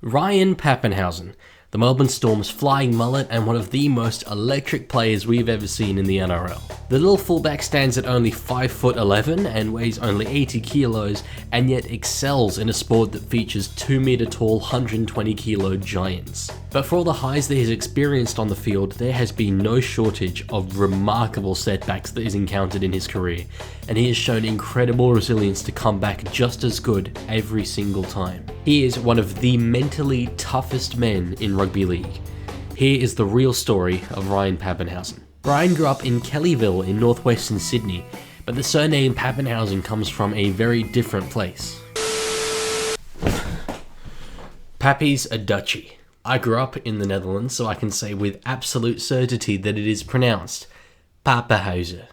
Ryan Papenhuyzen, the Melbourne Storm's flying mullet and one of the most electric players we've ever seen in the NRL. The little fullback stands at only 5'11" and weighs only 80 kilos, and yet excels in a sport that features 2 meter tall 120 kilo giants. But for all the highs that he's experienced on the field, there has been no shortage of remarkable setbacks that he's encountered in his career, and he has shown incredible resilience to come back just as good every single time. He is one of the mentally toughest men in rugby league. Here is the real story of Ryan Papenhuyzen. Ryan grew up in Kellyville in northwestern Sydney, but the surname Papenhuyzen comes from a very different place. Pappy's a duchy. I grew up in the Netherlands, so I can say with absolute certainty that it is pronounced Papenhuyzen.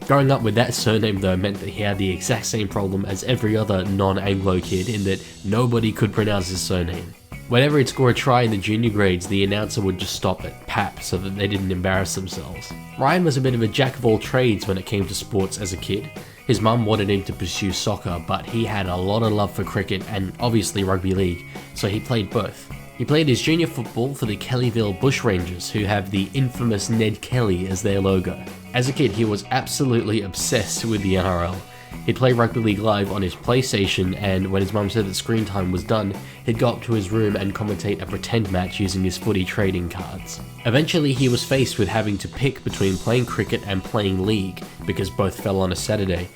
Growing up with that surname though meant that he had the exact same problem as every other non-Anglo kid in that nobody could pronounce his surname. Whenever he'd score a try in the junior grades, the announcer would just stop at Pap so that they didn't embarrass themselves. Ryan was a bit of a jack of all trades when it came to sports as a kid. His mum wanted him to pursue soccer, but he had a lot of love for cricket and obviously rugby league, so he played both. He played his junior football for the Kellyville Bushrangers, who have the infamous Ned Kelly as their logo. As a kid, he was absolutely obsessed with the NRL. He'd play Rugby League Live on his PlayStation, and when his mum said that screen time was done, he'd go up to his room and commentate a pretend match using his footy trading cards. Eventually, he was faced with having to pick between playing cricket and playing League, because both fell on a Saturday.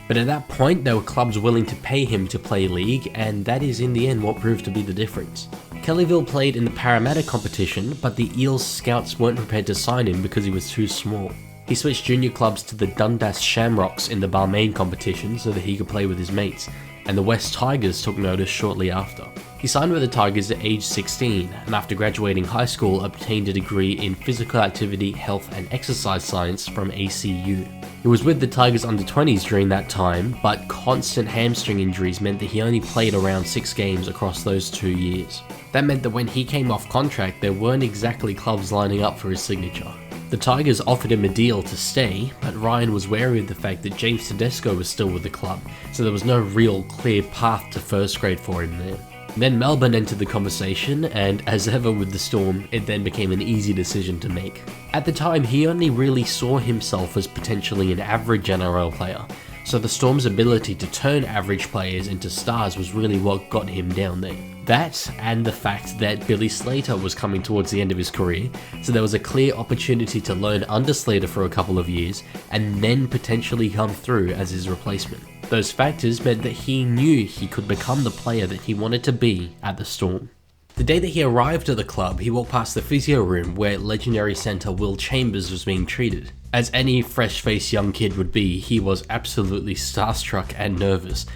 But at that point, there were clubs willing to pay him to play League, and that is in the end what proved to be the difference. Kellyville played in the Parramatta competition, but the Eels scouts weren't prepared to sign him because he was too small. He switched junior clubs to the Dundas Shamrocks in the Balmain competition so that he could play with his mates, and the West Tigers took notice shortly after. He signed with the Tigers at age 16, and after graduating high school obtained a degree in Physical Activity, Health and Exercise Science from ACU. He was with the Tigers under-20s during that time, but constant hamstring injuries meant that he only played around 6 games across those 2 years. That meant that when he came off contract, there weren't exactly clubs lining up for his signature. The Tigers offered him a deal to stay, but Ryan was wary of the fact that James Tedesco was still with the club, so there was no real clear path to first grade for him there. Then Melbourne entered the conversation, and as ever with the Storm, it then became an easy decision to make. At the time, he only really saw himself as potentially an average NRL player, so the Storm's ability to turn average players into stars was really what got him down there. That, and the fact that Billy Slater was coming towards the end of his career, so there was a clear opportunity to learn under Slater for a couple of years, and then potentially come through as his replacement. Those factors meant that he knew he could become the player that he wanted to be at the Storm. The day that he arrived at the club, he walked past the physio room where legendary centre Will Chambers was being treated. As any fresh-faced young kid would be, he was absolutely starstruck and nervous.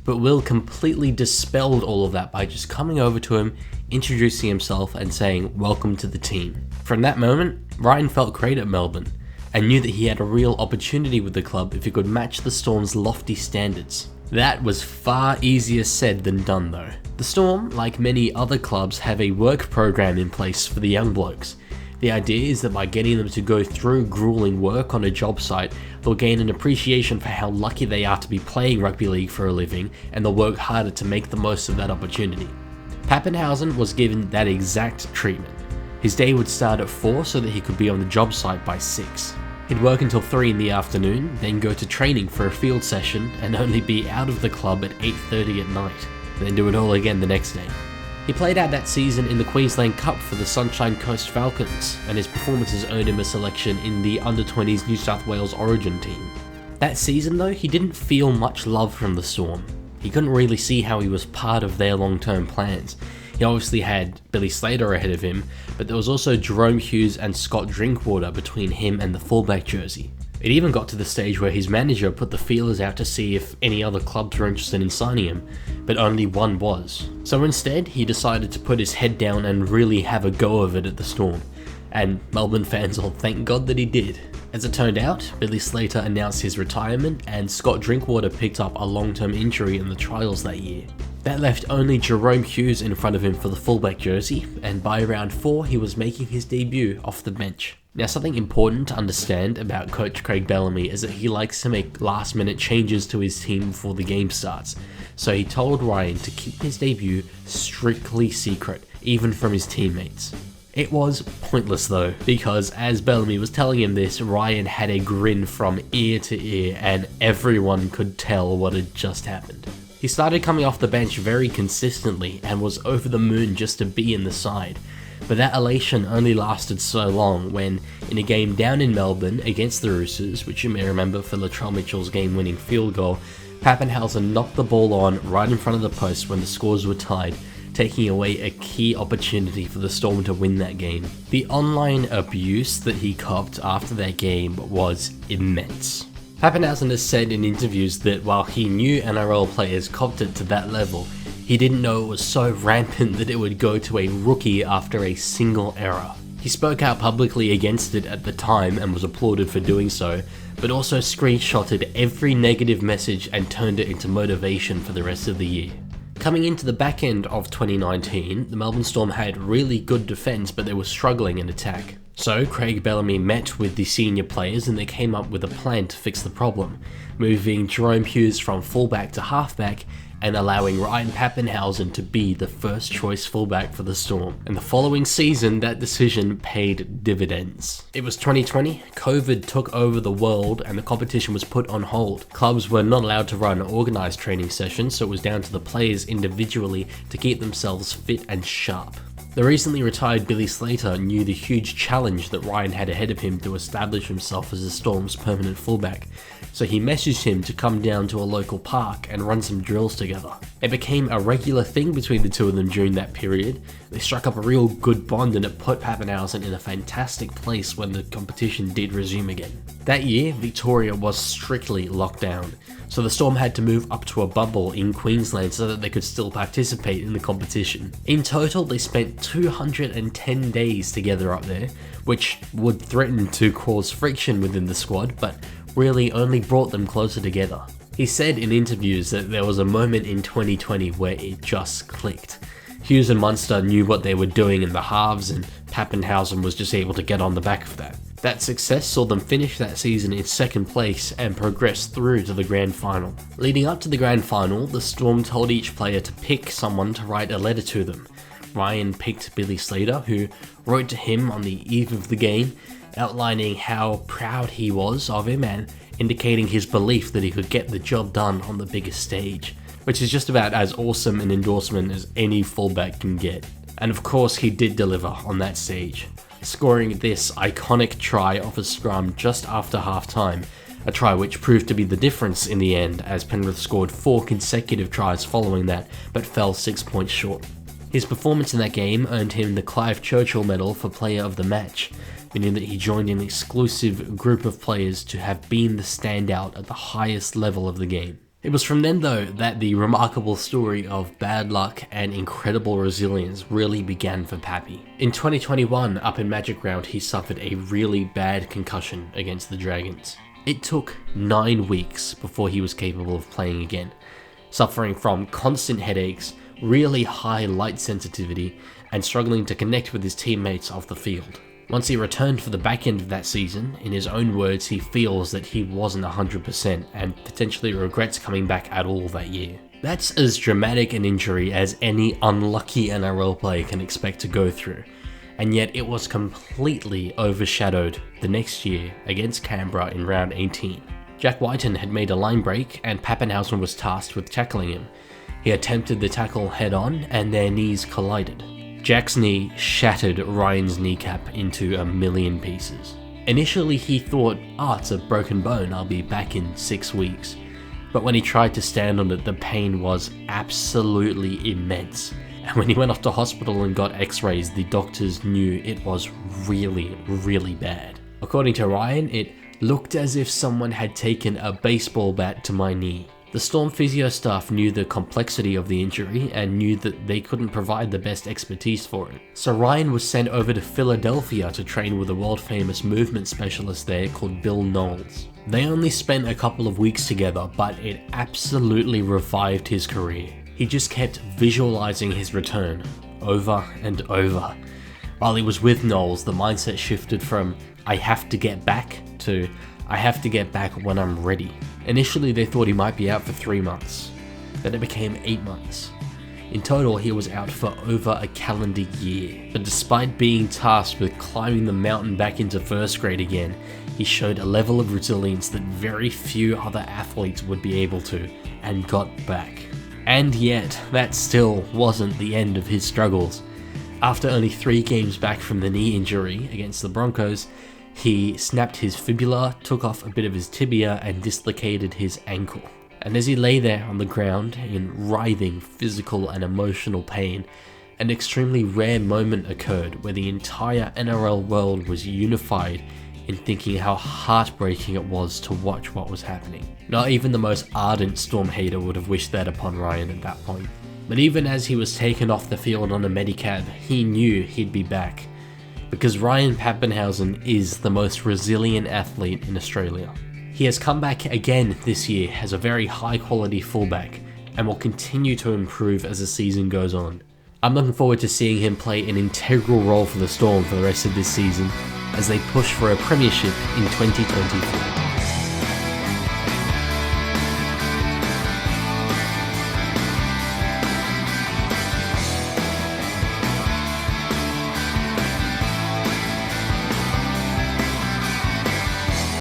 But Will completely dispelled all of that by just coming over to him, introducing himself and saying, "Welcome to the team." From that moment, Ryan felt great at Melbourne, and knew that he had a real opportunity with the club if he could match the Storm's lofty standards. That was far easier said than done though. The Storm, like many other clubs, have a work program in place for the young blokes. The idea is that by getting them to go through grueling work on a job site, they'll gain an appreciation for how lucky they are to be playing rugby league for a living, and they'll work harder to make the most of that opportunity. Papenhuyzen was given that exact treatment. His day would start at 4 so that he could be on the job site by 6. He'd work until 3 in the afternoon, then go to training for a field session, and only be out of the club at 8:30 at night, then do it all again the next day. He played out that season in the Queensland Cup for the Sunshine Coast Falcons, and his performances earned him a selection in the under-20s New South Wales Origin team. That season though, he didn't feel much love from the Storm. He couldn't really see how he was part of their long-term plans. He obviously had Billy Slater ahead of him, but there was also Jerome Hughes and Scott Drinkwater between him and the fullback jersey. It even got to the stage where his manager put the feelers out to see if any other clubs were interested in signing him, but only one was. So instead, he decided to put his head down and really have a go of it at the Storm, and Melbourne fans all thank God that he did. As it turned out, Billy Slater announced his retirement, and Scott Drinkwater picked up a long-term injury in the trials that year. That left only Jerome Hughes in front of him for the fullback jersey, and by round 4 he was making his debut off the bench. Now, something important to understand about Coach Craig Bellamy is that he likes to make last minute changes to his team before the game starts. So he told Ryan to keep his debut strictly secret, even from his teammates. It was pointless though, because as Bellamy was telling him this, Ryan had a grin from ear to ear and everyone could tell what had just happened. He started coming off the bench very consistently and was over the moon just to be in the side. But that elation only lasted so long when, in a game down in Melbourne against the Roosters, which you may remember for Latrell Mitchell's game-winning field goal, Papenhuyzen knocked the ball on right in front of the post when the scores were tied, taking away a key opportunity for the Storm to win that game. The online abuse that he copped after that game was immense. Papenhuyzen has said in interviews that while he knew NRL players copped it to that level, he didn't know it was so rampant that it would go to a rookie after a single error. He spoke out publicly against it at the time and was applauded for doing so, but also screenshotted every negative message and turned it into motivation for the rest of the year. Coming into the back end of 2019, the Melbourne Storm had really good defence, but they were struggling in attack. So Craig Bellamy met with the senior players and they came up with a plan to fix the problem, moving Jahrome Hughes from fullback to halfback and allowing Ryan Papenhuyzen to be the first choice fullback for the Storm. And the following season, that decision paid dividends. It was 2020, COVID took over the world and the competition was put on hold. Clubs were not allowed to run organised training sessions, so it was down to the players individually to keep themselves fit and sharp. The recently retired Billy Slater knew the huge challenge that Ryan had ahead of him to establish himself as the Storm's permanent fullback, so he messaged him to come down to a local park and run some drills together. It became a regular thing between the two of them during that period. They struck up a real good bond and it put Papenhuyzen in a fantastic place when the competition did resume again. That year, Victoria was strictly locked down, so the Storm had to move up to a bubble in Queensland so that they could still participate in the competition. In total, they spent 210 days together up there, which would threaten to cause friction within the squad, but really only brought them closer together. He said in interviews that there was a moment in 2020 where it just clicked. Hughes and Munster knew what they were doing in the halves and Papenhuyzen was just able to get on the back of that. That success saw them finish that season in second place and progress through to the grand final. Leading up to the grand final, the Storm told each player to pick someone to write a letter to them. Ryan picked Billy Slater, who wrote to him on the eve of the game, outlining how proud he was of him and indicating his belief that he could get the job done on the biggest stage, which is just about as awesome an endorsement as any fullback can get. And of course he did deliver on that stage, scoring this iconic try off a scrum just after half-time, a try which proved to be the difference in the end as Penrith scored 4 consecutive tries following that but fell 6 points short. His performance in that game earned him the Clive Churchill Medal for Player of the Match, meaning that he joined an exclusive group of players to have been the standout at the highest level of the game. It was from then though that the remarkable story of bad luck and incredible resilience really began for Pappy. In 2021, up in Magic Round, he suffered a really bad concussion against the Dragons. It took 9 weeks before he was capable of playing again, suffering from constant headaches, really high light sensitivity, and struggling to connect with his teammates off the field. Once he returned for the back end of that season, in his own words, he feels that he wasn't 100% and potentially regrets coming back at all that year. That's as dramatic an injury as any unlucky NRL player can expect to go through, and yet it was completely overshadowed the next year against Canberra in round 18. Jack Whiten had made a line break and Papenhuyzen was tasked with tackling him. He attempted the tackle head on and their knees collided. Jack's knee shattered Ryan's kneecap into a million pieces. Initially he thought, it's a broken bone, I'll be back in 6 weeks. But when he tried to stand on it, the pain was absolutely immense. And when he went off to hospital and got x-rays, the doctors knew it was really, really bad. According to Ryan, it looked as if someone had taken a baseball bat to my knee. The Storm physio staff knew the complexity of the injury and knew that they couldn't provide the best expertise for it. So Ryan was sent over to Philadelphia to train with a world-famous movement specialist there called Bill Knowles. They only spent a couple of weeks together, but it absolutely revived his career. He just kept visualizing his return over and over. While he was with Knowles, the mindset shifted from I have to get back to I have to get back when I'm ready. Initially they thought he might be out for 3 months, then it became 8 months. In total, he was out for over a calendar year. But despite being tasked with climbing the mountain back into first grade again, he showed a level of resilience that very few other athletes would be able to, and got back. And yet, that still wasn't the end of his struggles. After only 3 games back from the knee injury against the Broncos, he snapped his fibula, took off a bit of his tibia, and dislocated his ankle. And as he lay there on the ground in writhing physical and emotional pain, an extremely rare moment occurred where the entire NRL world was unified in thinking how heartbreaking it was to watch what was happening. Not even the most ardent Storm hater would have wished that upon Ryan at that point. But even as he was taken off the field on a medicab, he knew he'd be back. Because Ryan Papenhuyzen is the most resilient athlete in Australia. He has come back again this year as a very high quality fullback and will continue to improve as the season goes on. I'm looking forward to seeing him play an integral role for the Storm for the rest of this season as they push for a premiership in 2024.